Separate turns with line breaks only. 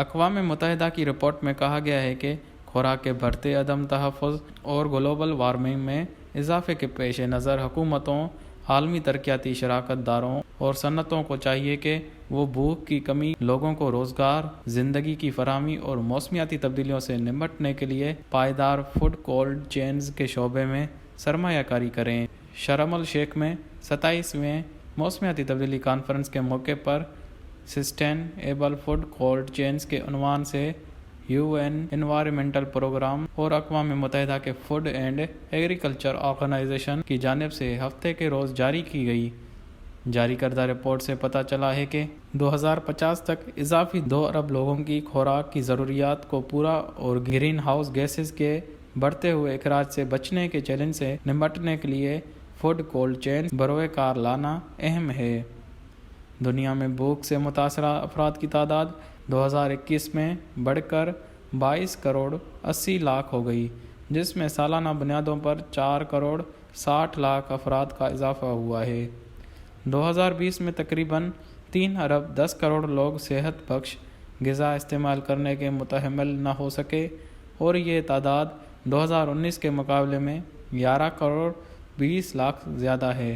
اقوام متحدہ کی رپورٹ میں کہا گیا ہے کہ خوراک کے بڑھتے عدم تحفظ اور گلوبل وارمنگ میں اضافے کے پیش نظر حکومتوں، عالمی ترقیاتی شراکت داروں اور صنعتوں کو چاہیے کہ وہ بھوک کی کمی، لوگوں کو روزگار، زندگی کی فراہمی اور موسمیاتی تبدیلیوں سے نمٹنے کے لیے پائیدار فوڈ کولڈ چینز کے شعبے میں سرمایہ کاری کریں۔ شرم الشیخ میں 27ویں موسمیاتی تبدیلی کانفرنس کے موقع پر سسٹینیبل فوڈ کولڈ چینز کے عنوان سے UN انوائرمنٹل پروگرام اور اقوام متحدہ کے فوڈ اینڈ ایگریکلچر آرگنائزیشن کی جانب سے ہفتے کے روز جاری کی گئی جاری کردہ رپورٹ سے پتہ چلا ہے کہ 2050 تک اضافی 2 ارب لوگوں کی خوراک کی ضروریات کو پورا اور گرین ہاؤس گیسز کے بڑھتے ہوئے اخراج سے بچنے کے چیلنج سے نمٹنے کے لیے فوڈ کولڈ چین بروئے کار لانا اہم ہے۔ دنیا میں بھوک سے متاثرہ افراد کی تعداد 2021 میں بڑھ کر 22 کروڑ 80 لاکھ ہو گئی، جس میں سالانہ بنیادوں پر 4 کروڑ 60 لاکھ افراد کا اضافہ ہوا ہے۔ 2020 میں تقریباً 3 ارب 10 کروڑ لوگ صحت بخش غذا استعمال کرنے کے متحمل نہ ہو سکے اور یہ تعداد 2019 کے مقابلے میں 11 کروڑ 20 لاکھ زیادہ ہے۔